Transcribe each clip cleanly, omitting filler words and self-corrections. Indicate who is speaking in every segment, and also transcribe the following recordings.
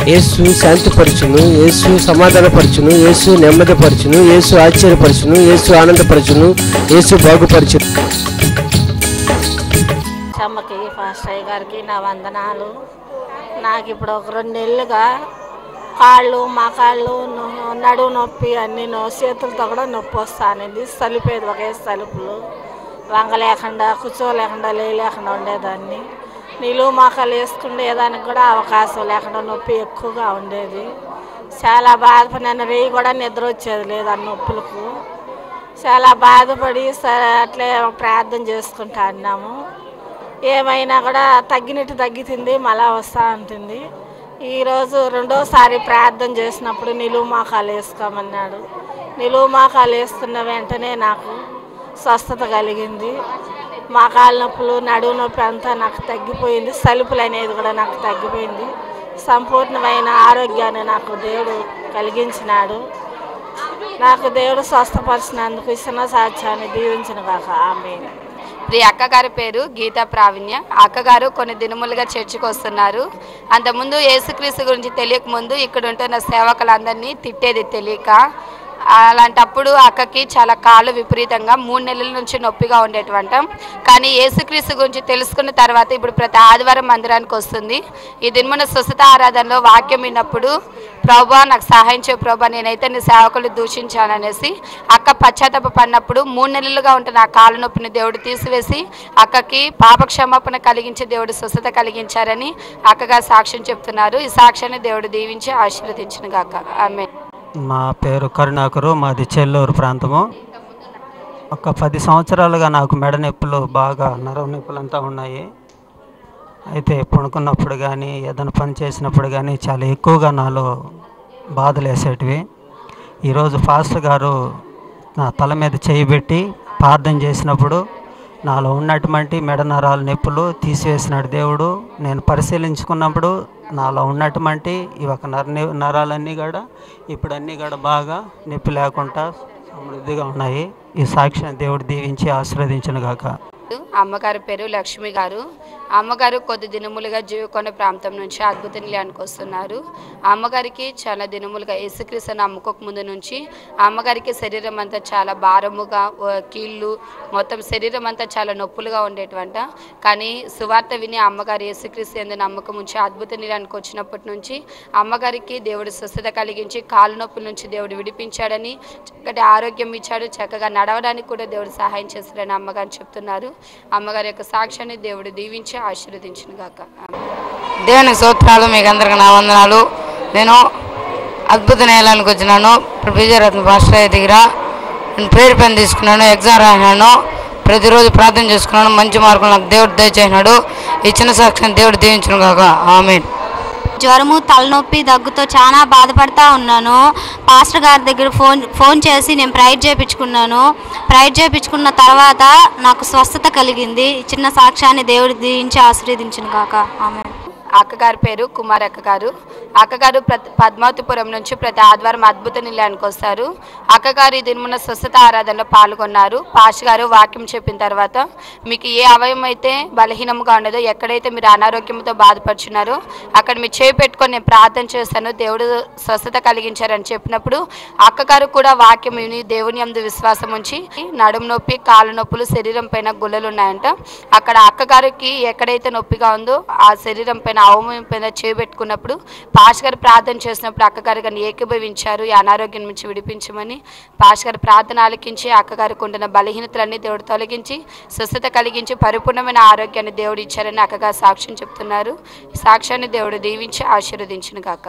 Speaker 1: యేసు శాంతిపరచును, యేసు సమాధానపరచును, యేసు నెమ్మదిపరచును, యేసు ఆశ్చర్యపరచును, యేసు ఆనందపరచును, యేసు బాగుపరచును.
Speaker 2: అమ్మకి పాస్టర్ గారికి నా వందనాలు. నాకు ఇప్పుడు ఒక 2 నెలలుగా కాళ్ళు మోకాళ్ళు నడుము నొప్పి అన్ని చేతులతో కూడా నొప్పి వస్తానండి. సలిపేది ఒకే సలుపులు, వంగలేకుండా కూర్చోలేకుండా లేకుండా ఉండేదాన్ని. నిలువు మోకాలు వేసుకునేదానికి కూడా అవకాశం లేకుండా నొప్పి ఎక్కువగా ఉండేది. చాలా బాధపడిన రేయి కూడా నిద్ర వచ్చేది లేదు ఆ నొప్పులకు. చాలా బాధపడి సరే అట్లే ప్రార్థన చేసుకుంటా అన్నాము. ఏమైనా కూడా తగ్గినట్టు తగ్గుతుంది, మళ్ళా వస్తూ ఉంటుంది. ఈరోజు 2వసారి ప్రార్థన చేసినప్పుడు నిలువు మోకాలు వేసుకోమన్నాడు. నిలువు మోకాలు వేసుకున్న వెంటనే నాకు స్వస్థత కలిగింది. మోకాళ్ళ నొప్పులు నడువు నొప్పి అంతా నాకు తగ్గిపోయింది. సలుపులు అనేది కూడా నాకు తగ్గిపోయింది. సంపూర్ణమైన ఆరోగ్యాన్ని నాకు దేవుడు కలిగించినాడు. నాకు దేవుడు స్వస్థపరిచినందుకు ఇచ్చిన సాక్ష్యాన్ని దీవించిన కాక ఆమేన్.
Speaker 3: ఈ అక్కగారి పేరు గీతా ప్రావీణ్య. అక్కగారు కొన్ని దినములుగా చర్చికి వస్తున్నారు. అంతకుముందు యేసుక్రీస్తు గురించి తెలియకముందు ఇక్కడ ఉంటున్న సేవకులందరినీ తిట్టేది తెలియక. అలాంటప్పుడు అక్కకి చాలా కాళ్ళు విపరీతంగా 3 నెలల నుంచి నొప్పిగా ఉండేటువంటి. కానీ యేసుక్రీస్తు గురించి తెలుసుకున్న తర్వాత ఇప్పుడు ప్రతి ఆదివారం మందిరానికి వస్తుంది. ఈ దినమున స్వస్థత ఆరాధనలో వాక్యం విన్నప్పుడు, ప్రభా నాకు సహాయం చేయ ప్రభా, నేనైతే నీ సేవకులు దూషించాననేసి అక్క పశ్చాత్తాప పడినప్పుడు 3 నెలలుగా ఉంటున్న ఆ కాళ్ళ నొప్పిని దేవుడు తీసివేసి అక్కకి పాప క్షమాపణ కలిగించి దేవుడు స్వస్థత కలిగించారని అక్కగా సాక్ష్యం చెప్తున్నారు. ఈ సాక్ష్యాన్ని దేవుడు దీవించి ఆశీర్వదించును గాక ఆమేన్.
Speaker 4: మా పేరు కరుణాకరు, మాది చెల్లూరు ప్రాంతము. ఒక 10 సంవత్సరాలుగా నాకు మెడ నొప్పులు, బాగా నరం నొప్పులు అంతా ఉన్నాయి. అయితే పడుకున్నప్పుడు కానీ ఏదైనా పని చేసినప్పుడు కానీ చాలా ఎక్కువగా నాలో బాధలు వేసేటివి. ఈరోజు పాస్టర్ గారు నా తల మీద చేయి పెట్టి ప్రార్థన చేసినప్పుడు నాలో ఉన్నటువంటి మెడ నరాల నొప్పులు తీసివేసినాడు దేవుడు. నేను పరిశీలించుకున్నప్పుడు నాలో ఉన్నటువంటి ఈ ఒక నరాలన్నీ కూడా ఇప్పుడు అన్నీ కూడా బాగా నొప్పి లేకుండా సమృద్ధిగా ఉన్నాయి. ఈ సాక్ష్యం దేవుడు దీవించి ఆశీర్వదించును గాక.
Speaker 3: అమ్మగారి పేరు లక్ష్మి గారు. అమ్మగారు కొద్ది దినములుగా జీవకొండ ప్రాంతం నుంచి అద్భుత నిలయానికి వస్తున్నారు. అమ్మగారికి చాలా దినములుగా యేసుక్రీస్తు నమ్ముకోక ముందు నుంచి అమ్మగారికి శరీరం అంతా చాలా భారముగా, కీళ్ళు మొత్తం శరీరం అంతా చాలా నొప్పులుగా ఉండేటువంటి. కానీ సువార్త విని అమ్మగారు యేసుక్రీస్తు యందు నమ్మకం ఉంచి అద్భుత నిలయానికి వచ్చినప్పటి నుంచి అమ్మగారికి దేవుడు స్వస్థత కలిగించి కాళ్ళు నొప్పుల నుంచి దేవుడు విడిపించాడని, చక్కటి ఆరోగ్యం ఇచ్చాడు, చక్కగా నడవడానికి కూడా దేవుడు సహాయం చేస్తాడని అమ్మగారు చెప్తున్నారు. అమ్మగారి యొక్క సాక్ష్యాన్ని దేవుడు దీవించి ఆశీర్వదించును గాక.
Speaker 5: దేవుని స్తోత్రాలు, మీకు అందరికీ నా వందనాలు. నేను అద్భుత నేలానికి వచ్చినాను. విజయరత్న పాస్టర్ దగ్గర నేను ప్రేయర్ పెన్ తీసుకున్నాను, ఎగ్జామ్ రాసినాను, ప్రతిరోజు ప్రార్థన చేసుకున్నాను. మంచి మార్కులు నాకు దేవుడు దయచేసినాడు. ఇచ్చిన సాక్ష్యం దేవుడు దీవించును గాక ఆమేన్.
Speaker 6: జ్వరము, తలనొప్పి, దగ్గుతో చాలా బాధపడతా ఉన్నాను. పాస్టర్ గారి దగ్గర ఫోన్ చేసి నేను ప్రేయర్ చేయించుకున్నాను. ప్రేయర్ చేయించుకున్న తర్వాత నాకు స్వస్థత కలిగింది. చిన్న సాక్ష్యాన్ని దేవుడు దీవించి ఆశీర్వదించును గాక ఆమేన్.
Speaker 3: అక్కగారి పేరు కుమార్ అక్కగారు. అక్కగారు పద్మావతిపురం నుంచి ప్రతి ఆదివారం అద్భుత నిలయానికి వస్తారు. అక్కగారు ఈ దినమున స్వస్థత ఆరాధనలో పాల్గొన్నారు. పాస్టర్ గారు వాక్యం చెప్పిన తర్వాత మీకు ఏ అవయవం అయితే బలహీనంగా ఉండదో, ఎక్కడైతే మీరు అనారోగ్యంతో బాధపడుచున్నారో అక్కడ మీరు చేయి పెట్టుకొని నేను ప్రార్థన చేస్తాను, దేవుడు స్వస్థత కలిగించారని చెప్పినప్పుడు అక్కగారు కూడా వాక్యం విని దేవుని యందు విశ్వాసం ఉంచి నడుము నొప్పి, కాళ్ళు నొప్పులు, శరీరం పైన గుల్లలు ఉన్నాయంట. అక్కడ అక్కగారికి ఎక్కడైతే నొప్పిగా ఉందో ఆ శరీరం పైన అవయవం పైన చేపెట్టుకున్నప్పుడు పాస్టర్ గారు ప్రార్థన చేసినప్పుడు అక్కగారు కానీ ఏకీభవించారు. ఈ అనారోగ్యం నుంచి విడిపించమని పాస్టర్ గారు ప్రార్థన ఆలకించి అక్కగారికి ఉంటున్న బలహీనతలన్నీ దేవుడు తొలగించి స్వస్థత కలిగించి పరిపూర్ణమైన ఆరోగ్యాన్ని దేవుడు ఇచ్చారని అక్కగారు సాక్ష్యం చెప్తున్నారు. ఈ సాక్ష్యాన్ని దేవుడు దీవించి ఆశీర్వదించును గాక.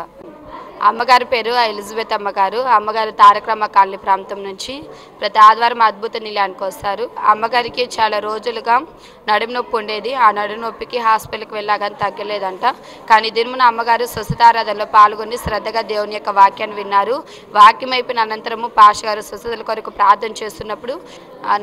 Speaker 3: అమ్మగారి పేరు ఎలిజబెత్ అమ్మగారు. అమ్మగారు తారకరామ కాలనీ ప్రాంతం నుంచి ప్రతి ఆదివారం అద్భుత నిలయానికి వస్తారు. అమ్మగారికి చాలా రోజులుగా నడుము నొప్పి ఉండేది. ఆ నడుము నొప్పికి హాస్పిటల్కి వెళ్ళాగానే తగ్గలేదంట. కానీ దినమున అమ్మగారు స్వస్థతారాధనలో పాల్గొని శ్రద్ధగా దేవుని యొక్క వాక్యాన్ని విన్నారు. వాక్యం అయిపోయిన అనంతరము పాస్టర్ గారు స్వస్థతల కొరకు ప్రార్థన చేస్తున్నప్పుడు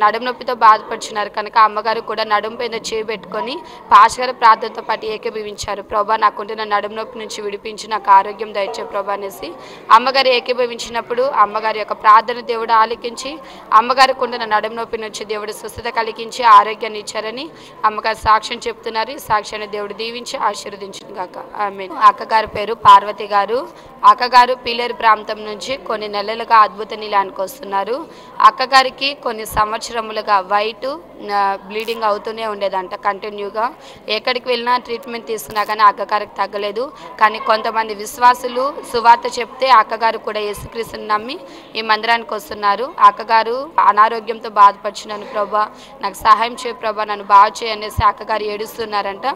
Speaker 3: నడుము నొప్పితో బాధపడుచున్నారు కనుక అమ్మగారు కూడా నడుము పైన చేపెట్టుకొని పాస్టర్ గారు ప్రార్థనతో పాటు ఏకీభవించారు. ప్రభా నాకుంటున్న నడుము నొప్పి నుంచి విడిపించి నాకు ఆరోగ్యం దయచే ప్రభా, ప్రభు అనేసి అమ్మగారు ఏకీభవించినప్పుడు అమ్మగారి యొక్క ప్రార్థన దేవుడు ఆలకించి అమ్మగారికి ఉన్న నడుము నొప్పి నుంచి దేవుడు స్వస్థత కలిగించి ఆరోగ్యాన్ని ఇచ్చారని అమ్మగారు సాక్ష్యం చెప్తున్నారు. ఈ సాక్ష్యాన్ని దేవుడు దీవించి ఆశీర్వదించిన గాక ఆమేన్. అక్కగారి పేరు పార్వతి గారు. అక్కగారు పీలేరు ప్రాంతం నుంచి కొన్ని నెలలుగా అద్భుత నీలానికి వస్తున్నారు. అక్కగారికి కొన్ని సంవత్సరములుగా వైట్ బ్లీడింగ్ అవుతూనే ఉండేదంట కంటిన్యూగా. ఎక్కడికి వెళ్ళినా ట్రీట్మెంట్ తీసుకున్నా కానీ అక్కగారికి తగ్గలేదు. కానీ కొంతమంది విశ్వాసులు సువార్త చెప్తే అక్కగారు కూడా యేసుక్రీస్తుని నమ్మి ఈ మందిరానికి వస్తున్నారు. అక్కగారు అనారోగ్యంతో బాధపడుచున్నాను ప్రభా, నాకు సహాయం చేయ ప్రభా, నన్ను బాగు చేయనేసి అక్కగారు ఏడుస్తున్నారంట.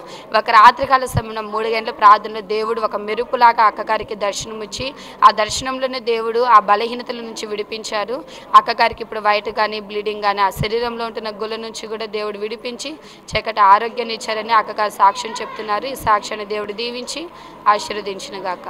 Speaker 3: ఒక రాత్రికాల సమయంలో 3 గంటల ప్రార్థనలో దేవుడు ఒక మెరుపులాగా అక్కగారికి దర్శనం ఇచ్చి ఆ దర్శనంలోనే దేవుడు ఆ బలహీనతల నుంచి విడిపించారు. అక్కగారికి ఇప్పుడు వైట్ కానీ బ్లీడింగ్ కానీ ఆ శరీరంలో ఉంటున్న గుళ్ళ నుంచి కూడా దేవుడు విడిపించి చక్కటి ఆరోగ్యాన్ని ఇచ్చారని అక్కగారు సాక్ష్యం చెప్తున్నారు. ఈ సాక్ష్యాన్ని దేవుడు దీవించి ఆశీర్వదించిన గాక.